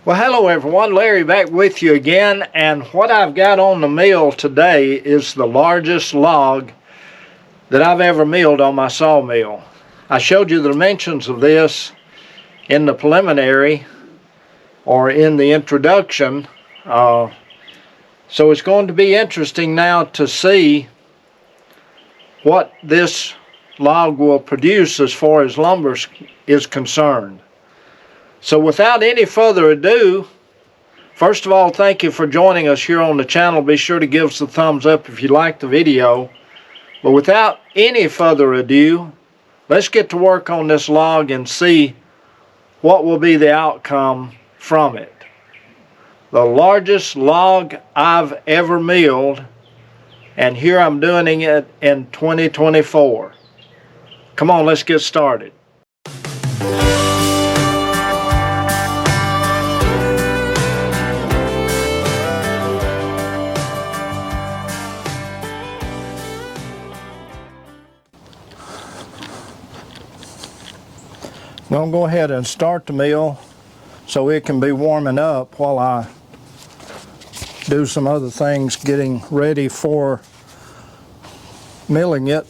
Well, hello everyone, Larry back with you again, and what I've got on the mill today is the largest log that I've ever milled on my sawmill. I showed you the dimensions of this in the preliminary or in the introduction, so it's going to be interesting now to see what this log will produce as far as lumber is concerned. So without any further ado, first of all, thank you for joining us here on the channel. Be sure to give us a thumbs up if you like the video. But without any further ado, let's get to work on this log and see what will be the outcome from it. The largest log I've ever milled, and here I'm doing it in 2024. Come on, let's get started. I'm going to go ahead and start the mill so it can be warming up while I do some other things getting ready for milling it.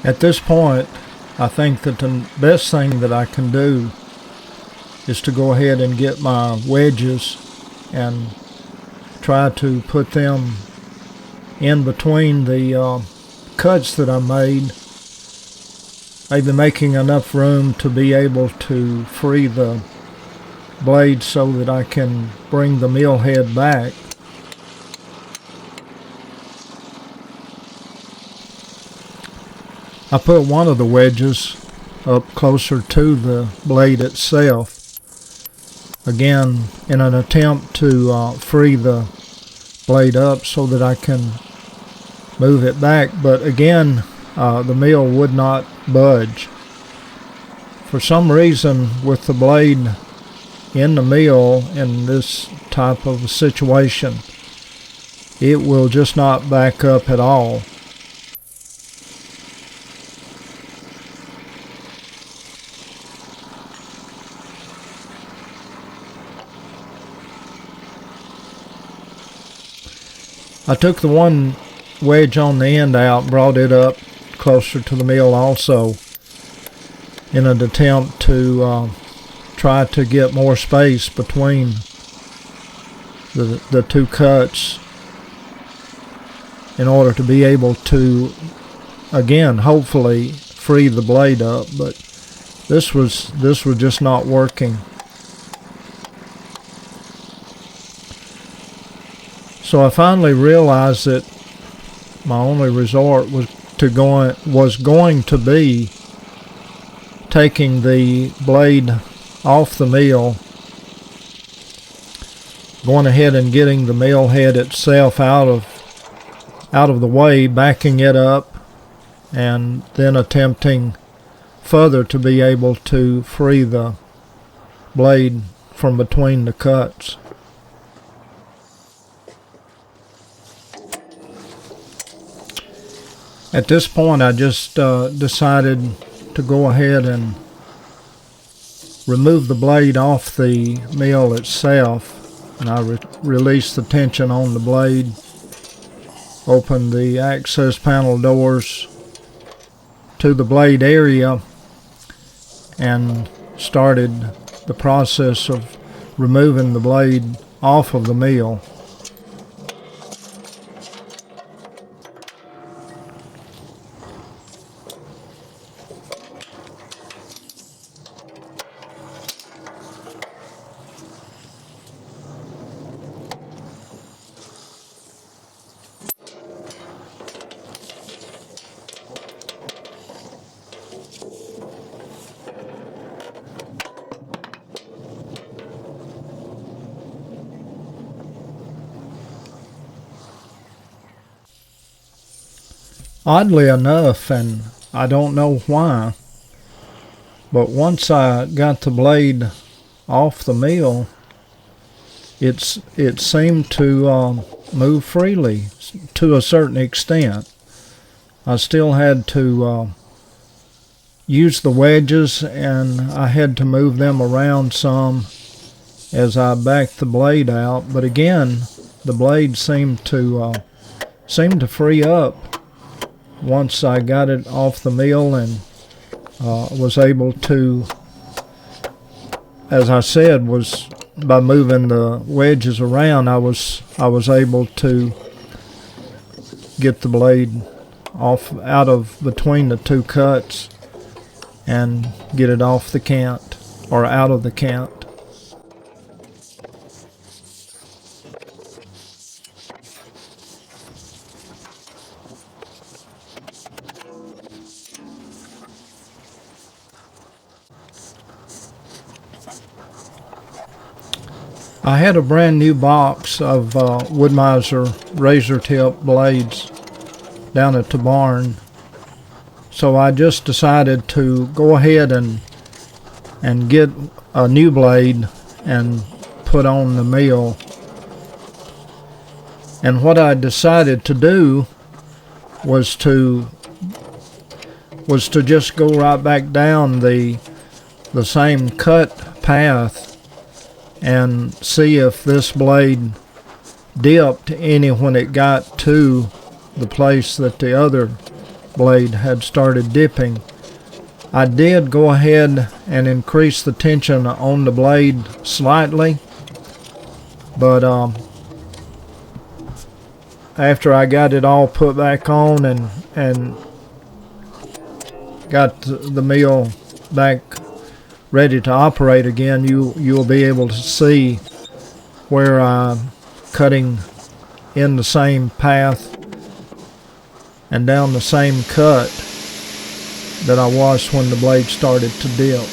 At this point, I think that the best thing that I can do is to go ahead and get my wedges and try to put them in between the cuts that I made, maybe making enough room to be able to free the blade so that I can bring the mill head back. I put one of the wedges up closer to the blade itself, again in an attempt to free the blade up so that I can move it back, but again the mill would not budge. For some reason, with the blade in the mill in this type of a situation, it will just not back up at all. I took the one wedge on the end out, brought it up closer to the mill also in an attempt to try to get more space between the two cuts in order to be able to, again, hopefully free the blade up, but this was just not working. So I finally realized that my only resort was going to be taking the blade off the mill, going ahead and getting the mill head itself out of the way, backing it up, and then attempting further to be able to free the blade from between the cuts. At this point, I just decided to go ahead and remove the blade off the mill itself, and I released the tension on the blade, opened the access panel doors to the blade area, and started the process of removing the blade off of the mill. Oddly enough, and I don't know why, but once I got the blade off the mill, it seemed to move freely to a certain extent. I still had to use the wedges, and I had to move them around some as I backed the blade out, but again the blade seemed to free up once I got it off the mill, and was able to, as I said, was by moving the wedges around, I was able to get the blade out of between the two cuts and get it off the cant, or out of the cant. I had a brand new box of Wood-Mizer razor tip blades down at the barn, so I just decided to go ahead and get a new blade and put on the mill. And what I decided to do was to just go right back down the same cut path and see if this blade dipped any when it got to the place that the other blade had started dipping. I did go ahead and increase the tension on the blade slightly, but after I got it all put back on and got the mill back ready to operate again, you'll be able to see where I'm cutting in the same path and down the same cut that I was when the blade started to dip.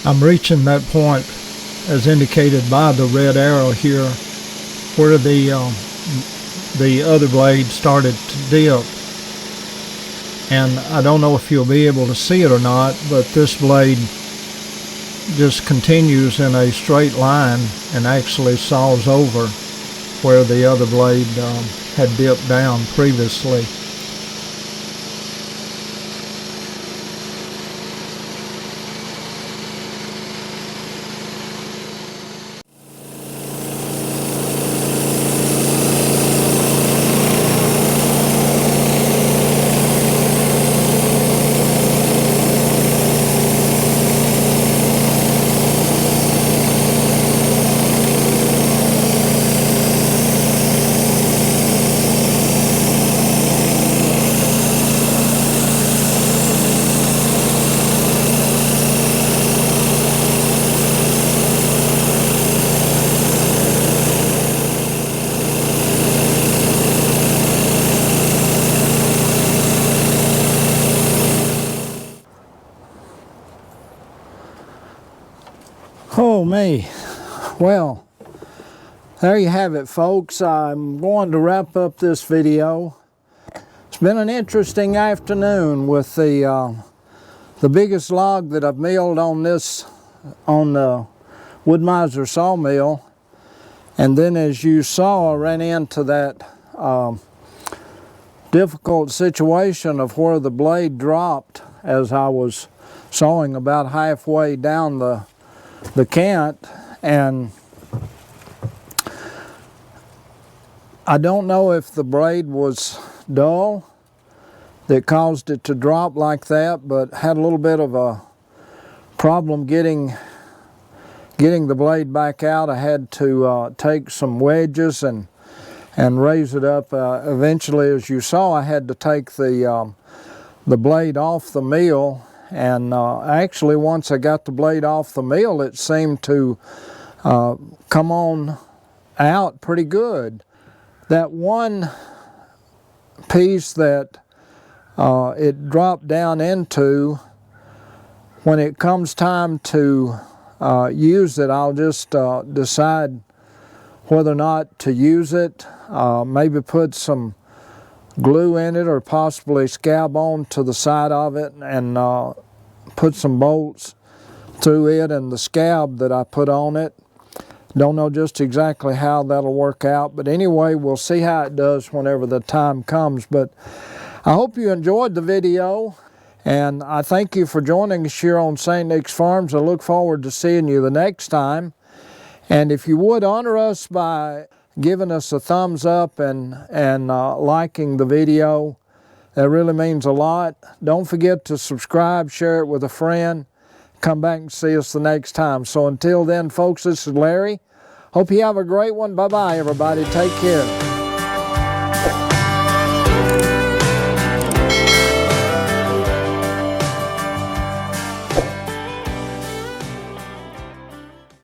I'm reaching that point as indicated by the red arrow here where the other blade started to dip. And I don't know if you'll be able to see it or not, but this blade just continues in a straight line and actually saws over where the other blade had dipped down previously. Oh me, well, there you have it, folks. I'm going to wrap up this video. It's been an interesting afternoon with the biggest log that I've milled on the Wood-Mizer sawmill, and then as you saw, I ran into that difficult situation of where the blade dropped as I was sawing about halfway down the cant, and I don't know if the blade was dull that caused it to drop like that, but had a little bit of a problem getting the blade back out. I had to take some wedges and raise it up. Eventually, as you saw, I had to take the blade off the mill. And actually, once I got the blade off the mill, it seemed to come on out pretty good. That one piece that it dropped down into, when it comes time to use it, I'll just decide whether or not to use it. Maybe put some glue in it or possibly scab on to the side of it and put some bolts through it and the scab that I put on it. Don't know just exactly how that'll work out, but anyway, we'll see how it does whenever the time comes. But I hope you enjoyed the video, and I thank you for joining us here on St. Nick's Farms. I look forward to seeing you the next time. And if you would honor us by giving us a thumbs up and liking the video, that really means a lot. Don't forget to subscribe, share it with a friend. Come back and see us the next time. So until then, folks, this is Larry. Hope you have a great one. Bye-bye, everybody. Take care.